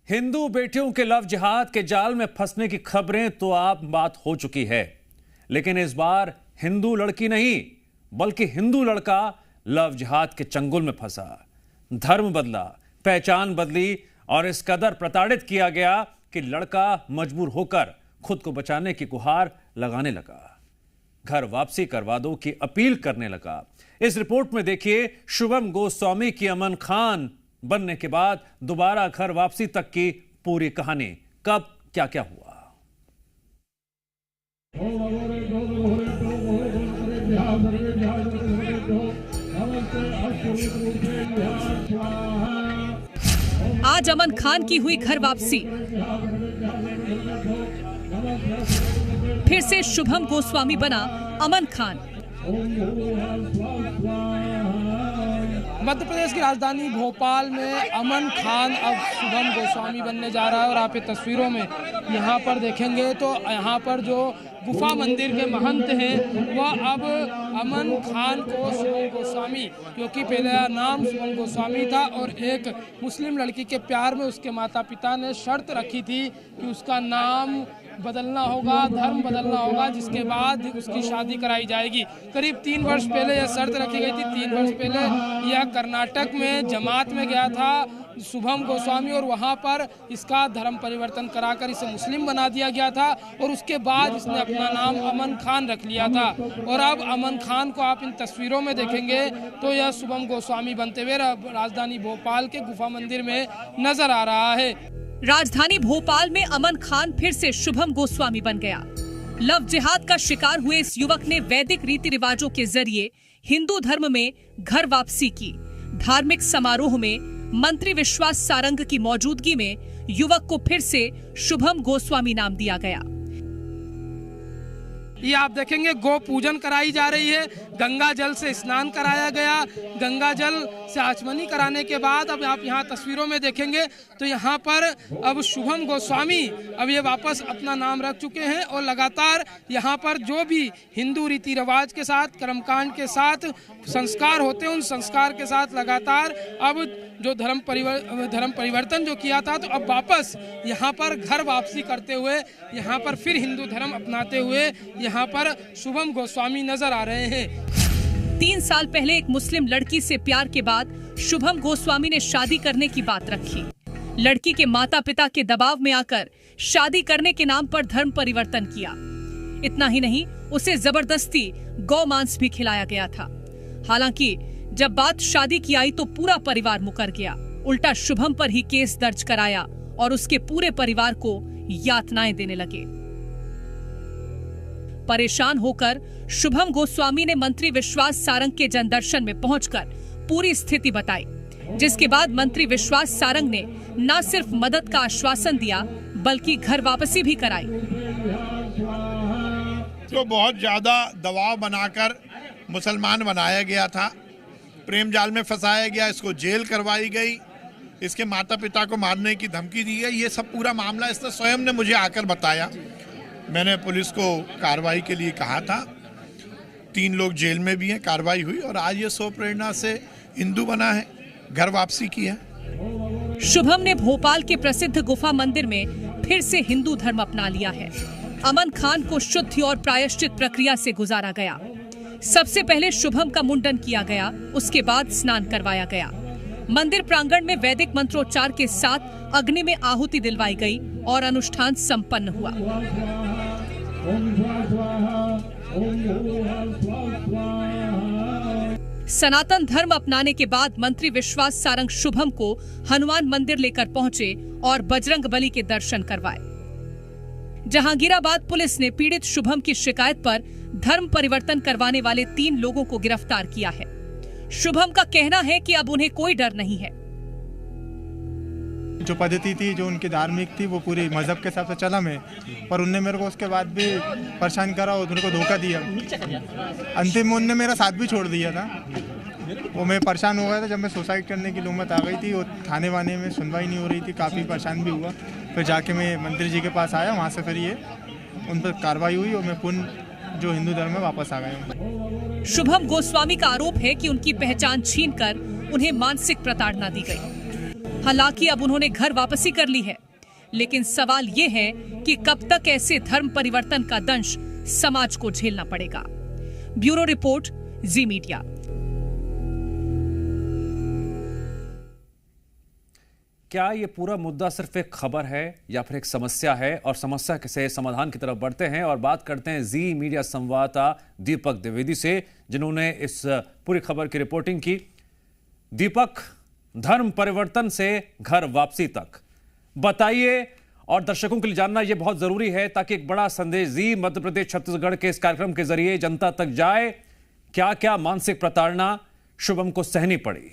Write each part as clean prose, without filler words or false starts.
हिंदू बेटियों के लव जिहाद के जाल में फंसने की खबरें तो आम बात हो चुकी है, लेकिन इस बार हिंदू लड़की नहीं बल्कि हिंदू लड़का लव जिहाद के चंगुल में फंसा। धर्म बदला, पहचान बदली और इस कदर प्रताड़ित किया गया कि लड़का मजबूर होकर खुद को बचाने की गुहार लगाने लगा, घर वापसी करवा दो की अपील करने लगा। इस रिपोर्ट में देखिए शुभम गोस्वामी की अमन खान बनने के बाद दोबारा घर वापसी तक की पूरी कहानी। कब क्या क्या हुआ। आज अमन खान की हुई घर वापसी। फिर से शुभम गोस्वामी बना अमन खान। मध्य प्रदेश की राजधानी भोपाल में अमन खान अब शुभम गोस्वामी बनने जा रहा है। और आप तस्वीरों में यहाँ पर देखेंगे तो यहाँ पर जो गुफा मंदिर के महंत हैं वह अब अमन खान को शुभम गोस्वामी, क्योंकि पहले नाम शुभम गोस्वामी था और एक मुस्लिम लड़की के प्यार में उसके माता पिता ने शर्त रखी थी कि उसका नाम बदलना होगा, धर्म बदलना होगा, जिसके बाद उसकी शादी कराई जाएगी। करीब 3 वर्ष पहले यह शर्त रखी गई थी। 3 वर्ष पहले यह कर्नाटक में जमात में गया था शुभम गोस्वामी और वहां पर इसका धर्म परिवर्तन कराकर इसे मुस्लिम बना दिया गया था और उसके बाद इसने अपना नाम अमन खान रख लिया था। और अब अमन खान को आप इन तस्वीरों में देखेंगे तो यह शुभम गोस्वामी बनते हुए राजधानी भोपाल के गुफा मंदिर में नजर आ रहा है। राजधानी भोपाल में अमन खान फिर से शुभम गोस्वामी बन गया। लव जिहाद का शिकार हुए इस युवक ने वैदिक रीति रिवाजों के जरिए हिंदू धर्म में घर वापसी की। धार्मिक समारोह में मंत्री विश्वास सारंग की मौजूदगी में युवक को फिर से शुभम गोस्वामी नाम दिया गया। ये आप देखेंगे गो पूजन कराई जा रही है, गंगा जल से स्नान कराया गया। गंगा जल से आचमनी कराने के बाद अब आप यहाँ तस्वीरों में देखेंगे तो यहाँ पर अब शुभम गोस्वामी अब ये वापस अपना नाम रख चुके हैं और लगातार यहाँ पर जो भी हिंदू रीति रिवाज के साथ, कर्मकांड के साथ संस्कार होते हैं उन संस्कार के साथ लगातार अब जो धर्म परिवर्तन जो किया था तो अब वापस यहाँ पर घर वापसी करते हुए यहाँ पर फिर हिंदू धर्म अपनाते हुए यहाँ पर शुभम गोस्वामी नजर आ रहे हैं। 3 साल पहले एक मुस्लिम लड़की से प्यार के बाद शुभम गोस्वामी ने शादी करने की बात रखी। लड़की के माता पिता के दबाव में आकर शादी करने के नाम पर धर्म परिवर्तन किया। इतना ही नहीं, उसे जबरदस्ती गौ मांस भी खिलाया गया था। हालांकि जब बात शादी की आई तो पूरा परिवार मुकर गया। उल्टा शुभम पर ही केस दर्ज कराया और उसके पूरे परिवार को यातनाएं देने लगे। परेशान होकर शुभम गोस्वामी ने मंत्री विश्वास सारंग के जनदर्शन में पहुंचकर पूरी स्थिति बताई, जिसके बाद मंत्री विश्वास सारंग ने न सिर्फ मदद का आश्वासन दिया बल्कि घर वापसी भी कराई। तो बहुत ज्यादा दबाव बनाकर मुसलमान बनाया गया था, प्रेम जाल में फंसाया गया, इसको जेल करवाई गई, इसके माता पिता को मारने की धमकी दी गई। ये सब पूरा मामला इसने स्वयं ने मुझे आकर बताया। मैंने पुलिस को कार्रवाई के लिए कहा था। 3 लोग जेल में भी हैं, कार्रवाई हुई और आज ये सो प्रेरणा से हिंदू बना है, घर वापसी की है। शुभम ने भोपाल के प्रसिद्ध गुफा मंदिर में फिर से हिंदू धर्म अपना लिया है। अमन खान को शुद्धि और प्रायश्चित प्रक्रिया से गुजारा गया। सबसे पहले शुभम का मुंडन किया गया, उसके बाद स्नान करवाया गया। मंदिर प्रांगण में वैदिक मंत्रोच्चार के साथ अग्नि में आहुति दिलवाई गई और अनुष्ठान संपन्न हुआ। सनातन धर्म अपनाने के बाद मंत्री विश्वास सारंग शुभम को हनुमान मंदिर लेकर पहुंचे और बजरंग बली के दर्शन करवाए। जहांगीराबाद पुलिस ने पीड़ित शुभम की शिकायत पर धर्म परिवर्तन करवाने वाले 3 लोगों को गिरफ्तार किया है। शुभम का कहना है कि अब उन्हें कोई डर नहीं है। जो पद्धति थी, जो उनकी धार्मिक थी, वो पूरी मजहब के हिसाब से चला मैं, पर उनने मेरे को उसके बाद भी परेशान करा और मेरे को धोखा दिया। अंतिम में उनने मेरा साथ भी छोड़ दिया था। वो मैं परेशान हो गया था। जब मैं सुसाइड करने की नौबत आ गई थी और थाने वाने में सुनवाई नहीं हो रही थी, काफ़ी परेशान भी हुआ। फिर जाके मैं मंत्री जी के पास आया, वहाँ से फिर ये उन पर कार्रवाई हुई और मैं पुनः जो हिंदू धर्म में वापस आ गया। शुभम गोस्वामी का आरोप है कि उनकी पहचान छीनकर उन्हें मानसिक प्रताड़ना दी गई। हालांकि अब उन्होंने घर वापसी कर ली है, लेकिन सवाल ये है कि कब तक ऐसे धर्म परिवर्तन का दंश समाज को झेलना पड़ेगा। ब्यूरो रिपोर्ट, जी मीडिया। क्या ये पूरा मुद्दा सिर्फ एक खबर है या फिर एक समस्या है, और समस्या से समाधान की तरफ बढ़ते हैं और बात करते हैं जी मीडिया संवाददाता दीपक द्विवेदी से, जिन्होंने इस पूरी खबर की रिपोर्टिंग की। दीपक, धर्म परिवर्तन से घर वापसी तक बताइए, और दर्शकों के लिए जानना यह बहुत जरूरी है ताकि एक बड़ा संदेश जी मध्य प्रदेश छत्तीसगढ़ के इस कार्यक्रम के जरिए जनता तक जाए। क्या क्या मानसिक प्रताड़ना शुभम को सहनी पड़ी?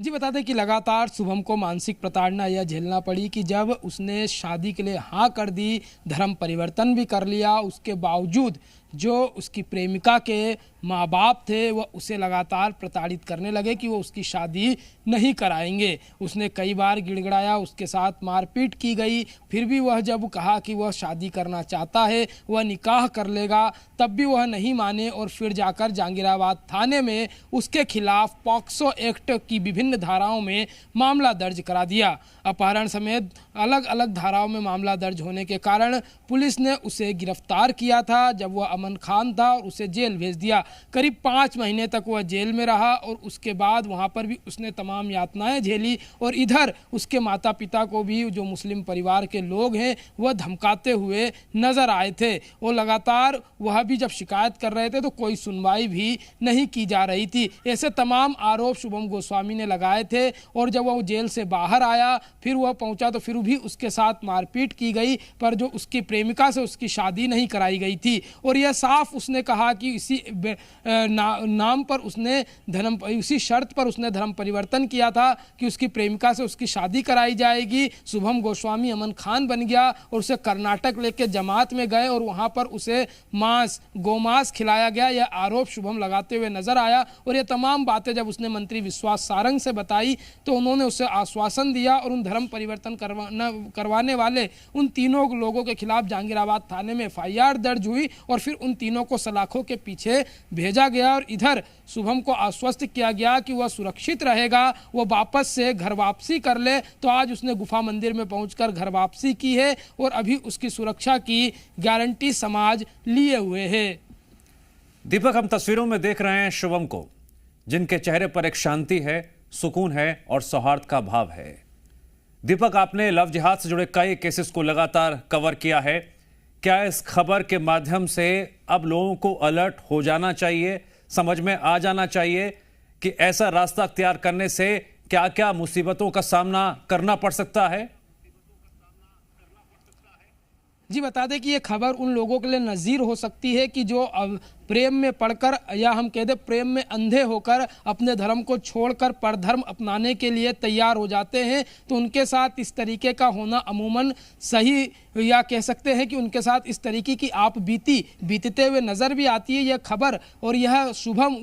जी बता दें कि लगातार शुभम को मानसिक प्रताड़ना यह झेलना पड़ी कि जब उसने शादी के लिए हाँ कर दी, धर्म परिवर्तन भी कर लिया, उसके बावजूद जो उसकी प्रेमिका के माँ बाप थे वह उसे लगातार प्रताड़ित करने लगे कि वो उसकी शादी नहीं कराएंगे। उसने कई बार गिड़गिड़ाया, उसके साथ मारपीट की गई, फिर भी वह जब कहा कि वह शादी करना चाहता है, वह निकाह कर लेगा, तब भी वह नहीं माने और फिर जाकर जहांगीराबाद थाने में उसके खिलाफ पॉक्सो एक्ट की विभिन्न धाराओं में मामला दर्ज करा दिया। अपहरण समेत अलग अलग धाराओं में मामला दर्ज होने के कारण पुलिस ने उसे गिरफ्तार किया था जब वह अमन खान था और उसे जेल भेज दिया। करीब 5 महीने तक वह जेल में रहा और उसके बाद वहां पर भी उसने तमाम यातनाएं झेली, और इधर उसके माता पिता को भी, जो मुस्लिम परिवार के लोग हैं, वह धमकाते हुए नजर आए थे। वो लगातार वह भी जब शिकायत कर रहे थे तो कोई सुनवाई भी नहीं की जा रही थी। ऐसे तमाम आरोप शुभम गोस्वामी ने लगाए थे, और जब वह जेल से बाहर आया, फिर वह पहुंचा तो फिर भी उसके साथ मारपीट की गई, पर जो उसकी प्रेमिका से उसकी शादी नहीं कराई गई थी। और यह साफ उसने कहा कि इसी नाम पर उसने इसी शर्त पर उसने धर्म परिवर्तन किया था कि उसकी प्रेमिका से उसकी शादी कराई जाएगी। शुभम गोस्वामी अमन खान बन गया और उसे कर्नाटक लेके जमात में गए और वहां पर उसे गोमांस खिलाया गया। यह आरोप शुभम लगाते हुए नजर आया, और यह तमाम बातें जब उसने मंत्री विश्वास सारंग से बताई तो उन्होंने उसे आश्वासन दिया और उन धर्म परिवर्तन करवाने वाले उन तीनों लोगों के खिलाफ जहांगीराबाद थाने में FIR दर्ज हुई और फिर उन तीनों को सलाखों के पीछे भेजा गया। और इधर शुभम को आश्वस्त किया गया कि वह सुरक्षित रहेगा, वह वापस से घर वापसी कर ले। तो आज उसने गुफा मंदिर में पहुंचकर घर वापसी की है और अभी उसकी सुरक्षा की गारंटी समाज लिए हुए है। दीपक, हम तस्वीरों में देख रहे हैं शुभम को, जिनके चेहरे पर एक शांति है, सुकून है और सौहार्द का भाव है। दीपक, आपने लव जिहाद से जुड़े कई केसेस को लगातार कवर किया है। क्या इस खबर के माध्यम से अब लोगों को अलर्ट हो जाना चाहिए, समझ में आ जाना चाहिए कि ऐसा रास्ता अख्तियार करने से क्या क्या मुसीबतों का सामना करना पड़ सकता है? जी बता दें कि ये खबर उन लोगों के लिए नज़ीर हो सकती है कि जो प्रेम में पड़कर, या हम कह दें प्रेम में अंधे होकर अपने धर्म को छोड़कर परधर्म अपनाने के लिए तैयार हो जाते हैं। तो उनके साथ इस तरीके का होना अमूमन सही, या कह सकते हैं कि उनके साथ इस तरीके की आप बीतते हुए नज़र भी आती है यह खबर। और यह शुभम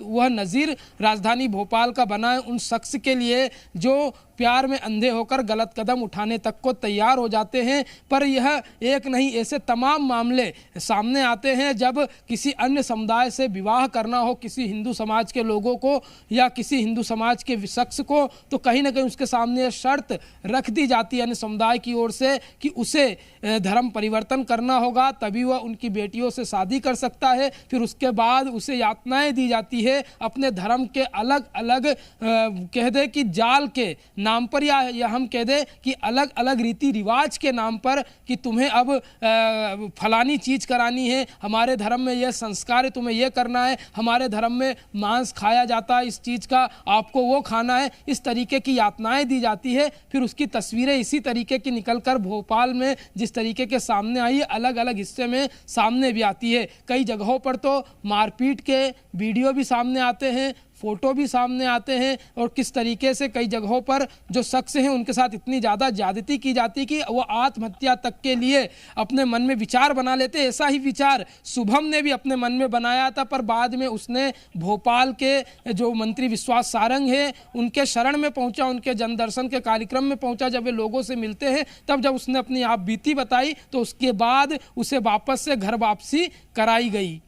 वह नज़ीर राजधानी भोपाल का बना है उन शख्स के लिए जो प्यार में अंधे होकर गलत कदम उठाने तक को तैयार हो जाते हैं। पर यह एक नहीं, ऐसे तमाम मामले सामने आते हैं जब किसी अन्य समुदाय से विवाह करना हो किसी हिंदू समाज के लोगों को या किसी हिंदू समाज के शख्स को, तो कहीं ना कहीं उसके सामने शर्त रख दी जाती है अन्य समुदाय की ओर से कि उसे धर्म परिवर्तन करना होगा, तभी वह उनकी बेटियों से शादी कर सकता है। फिर उसके बाद उसे यातनाएं दी जाती है अपने धर्म के अलग अलग कह दे कि जाल के नाम पर, या हम कह दे कि अलग अलग रीति रिवाज के नाम पर कि तुम्हें अब फलानी चीज करानी है, हमारे धर्म में यह संस्कार है, तुम्हें यह करना है, हमारे धर्म में मांस खाया जाता है इस चीज का, आपको वो खाना है। इस तरीके की यातनाएं दी जाती है। फिर उसकी तस्वीरें इसी तरीके की निकलकर भोपाल में जिस तरीके के सामने आई है, अलग अलग हिस्से में सामने भी आती है। कई जगहों पर तो मारपीट के वीडियो भी सामने आते हैं, फोटो भी सामने आते हैं, और किस तरीके से कई जगहों पर जो शख्स हैं उनके साथ इतनी ज़्यादा ज्यादती की जाती कि वो आत्महत्या तक के लिए अपने मन में विचार बना लेते। ऐसा ही विचार शुभम ने भी अपने मन में बनाया था, पर बाद में उसने भोपाल के जो मंत्री विश्वास सारंग है उनके शरण में पहुंचा, उनके जनदर्शन के कार्यक्रम में पहुंचा। जब वे लोगों से मिलते हैं तब जब उसने अपनी आप बीती बताई तो उसके बाद उसे वापस से घर वापसी कराई गई।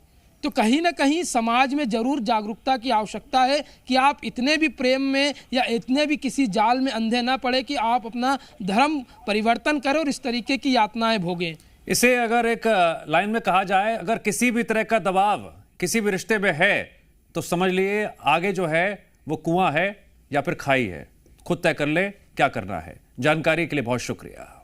तो कहीं ना कहीं समाज में जरूर जागरूकता की आवश्यकता है कि आप इतने भी प्रेम में या इतने भी किसी जाल में अंधे ना पड़े कि आप अपना धर्म परिवर्तन करें और इस तरीके की यातनाएं भोगें। इसे अगर एक लाइन में कहा जाए, अगर किसी भी तरह का दबाव किसी भी रिश्ते में है तो समझ लिए आगे जो है वो कुआं है या फिर खाई है। खुद तय कर ले क्या करना है। जानकारी के लिए बहुत शुक्रिया।